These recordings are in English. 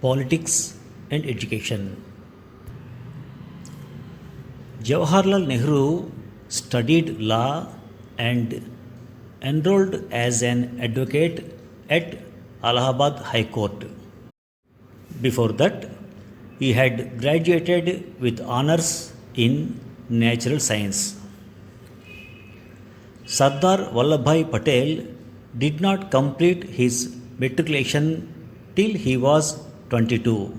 Politics and Education. Jawaharlal Nehru studied law and enrolled as an advocate at Allahabad High Court. Before that, he had graduated with honors in natural science. Sardar Vallabhbhai Patel did not complete his matriculation till he was 22,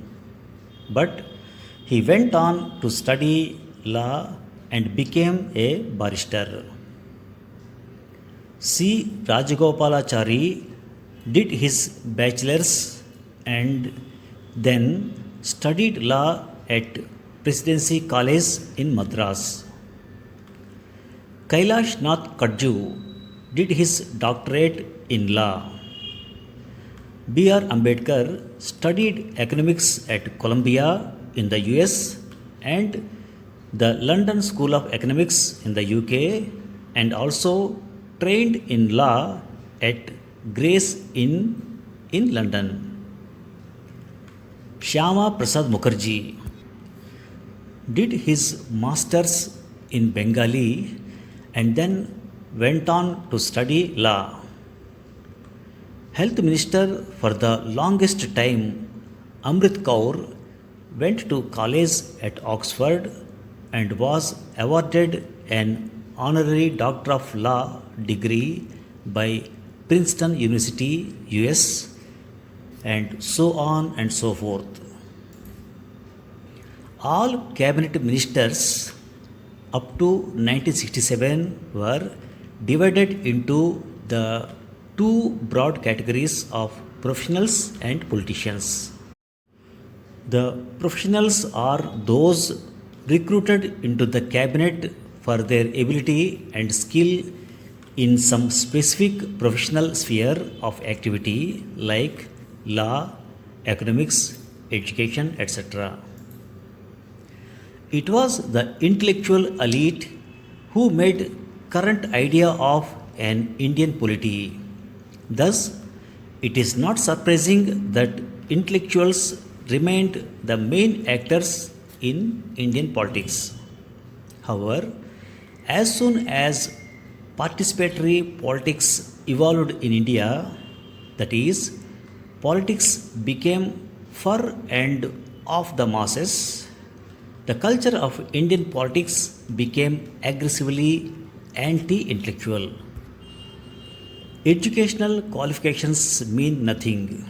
but he went on to study law and became a barrister. C. Rajagopalachari did his bachelor's and then studied law at Presidency College in Madras. Kailash Nath Kadju did his doctorate in law. B.R. Ambedkar studied economics at Columbia in the US and the London School of Economics in the UK, and also trained in law at Gray's Inn in London. Shyama Prasad Mukherjee did his masters in Bengali and then went on to study law. Health Minister for the longest time, Amrit Kaur, went to college at Oxford and was awarded an honorary Doctor of Law degree by Princeton University, US, and so on and so forth. All cabinet ministers up to 1967 were divided into the two broad categories of professionals and politicians. The professionals are those recruited into the cabinet for their ability and skill in some specific professional sphere of activity like law, economics, education, etc. It was the intellectual elite who made current idea of an Indian polity. Thus, it is not surprising that intellectuals remained the main actors in Indian politics. However, as soon as participatory politics evolved in India, that is, politics became for and of the masses, the culture of Indian politics became aggressively anti intellectual. Educational qualifications mean nothing.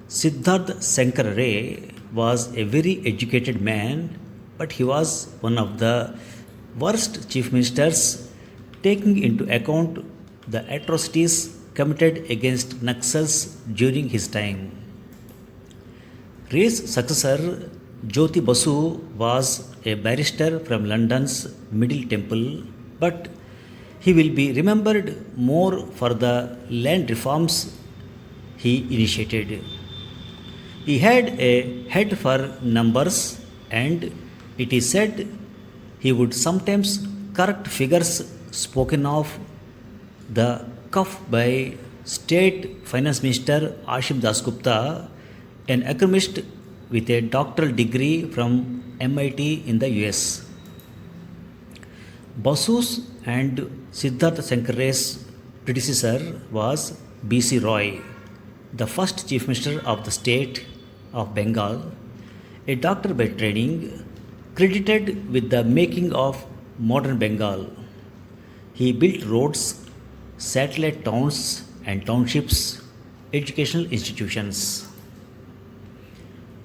Siddharth Shankar Ray was a very educated man, but he was one of the worst chief ministers, taking into account the atrocities committed against Naxals during his time. Ray's successor, Jyoti Basu, was a barrister from London's Middle Temple, but he will be remembered more for the land reforms he initiated. He had a head for numbers, and it is said he would sometimes correct figures spoken of the cuff by State Finance Minister Ashim Dasgupta, an economist with a doctoral degree from MIT in the US. Basu's and Siddharth Shankar Ray's predecessor was B.C. Roy, the first Chief Minister of the state of Bengal, a doctor by training, credited with the making of modern Bengal. He built roads, satellite towns and townships, educational institutions.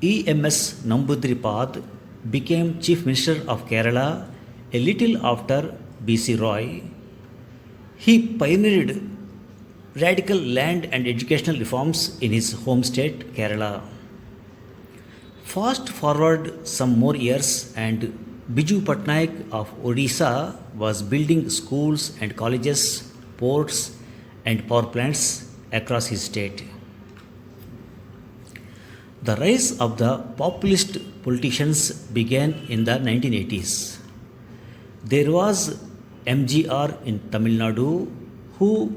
E.M.S. Namboodiripad became Chief Minister of Kerala a little after B.C. Roy. He pioneered radical land and educational reforms in his home state, Kerala. Fast forward some more years, and Biju Patnaik of Odisha was building schools and colleges, ports, and power plants across his state. The rise of the populist politicians began in the 1980s. There was MGR in Tamil Nadu, who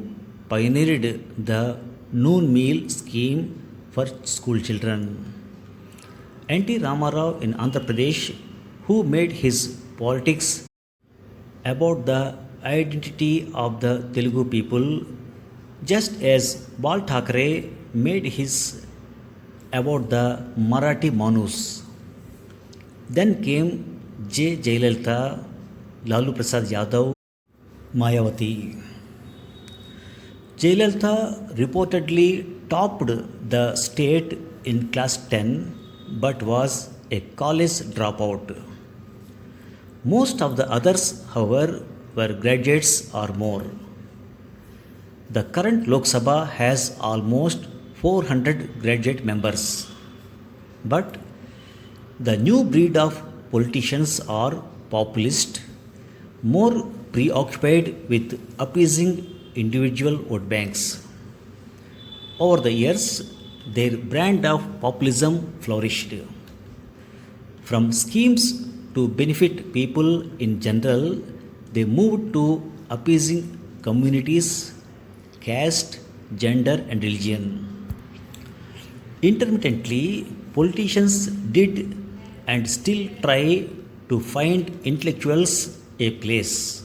pioneered the noon meal scheme for school children. N.T. Ramarao in Andhra Pradesh, who made his politics about the identity of the Telugu people, just as Bal Thackeray made his about the Marathi Manus. Then came J. Jayalalitha, Lalu Prasad Yadav, Mayawati. Jayalalitha reportedly topped the state in class 10 but was a college dropout. Most of the others, however, were graduates or more. The current Lok Sabha has almost 400 graduate members. But the new breed of politicians are populist, more preoccupied with appeasing individual vote banks. Over the years, their brand of populism flourished. From schemes to benefit people in general, they moved to appeasing communities, caste, gender, and religion. Intermittently, politicians did and still try to find intellectuals a place.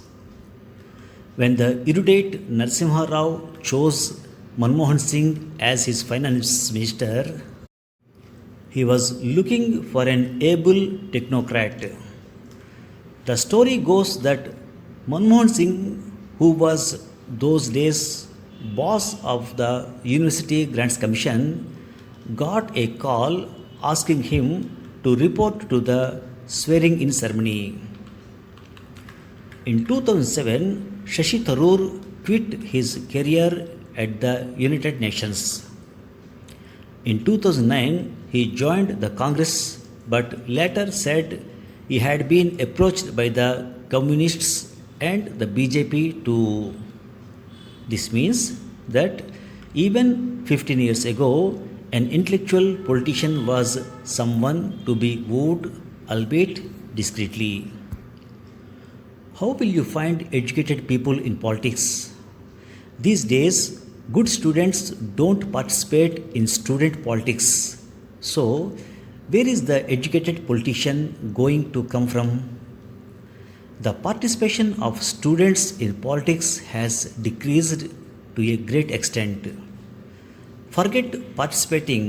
When the erudite Narasimha Rao chose Manmohan Singh as his finance minister, he was looking for an able technocrat. The story goes that Manmohan Singh, who was those days boss of the University Grants Commission, got a call asking him to report to the swearing in ceremony. In 2007, Shashi Tharoor quit his career at the United Nations. In 2009, he joined the Congress but later said he had been approached by the Communists and the BJP too. This means that even 15 years ago, an intellectual politician was someone to be wooed, albeit discreetly. How will you find educated people in politics? These days, good students don't participate in student politics. So, where is the educated politician going to come from? The participation of students in politics has decreased to a great extent. Forget participating,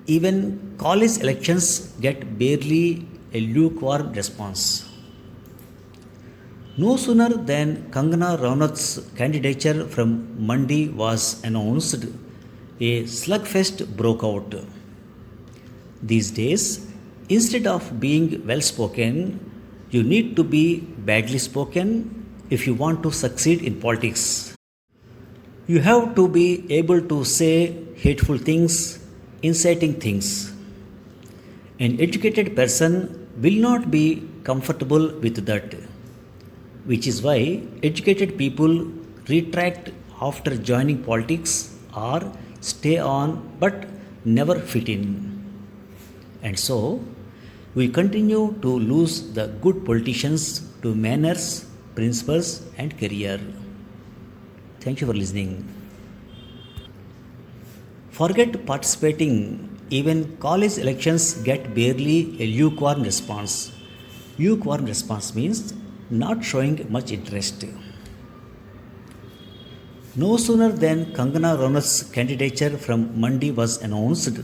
even college elections get barely a lukewarm response. No sooner than Kangana Ranaut's candidature from Mandi was announced, a slugfest broke out. These days, instead of being well spoken, you need to be badly spoken if you want to succeed in politics. You have to be able to say hateful things, inciting things. An educated person will not be comfortable with that, which is why educated people retract after joining politics or stay on but never fit in. And so, we continue to lose the good politicians to manners, principles, and career. Thank you for listening. Forget participating, even college elections get barely a lukewarm response. Lukewarm response means not showing much interest. No sooner than Kangana Ranaut's candidature from Mandi was announced,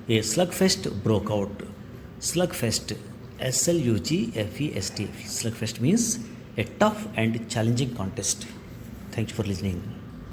a slugfest broke out. Slugfest, Slugfest. Slugfest means a tough and challenging contest. Thank you for listening.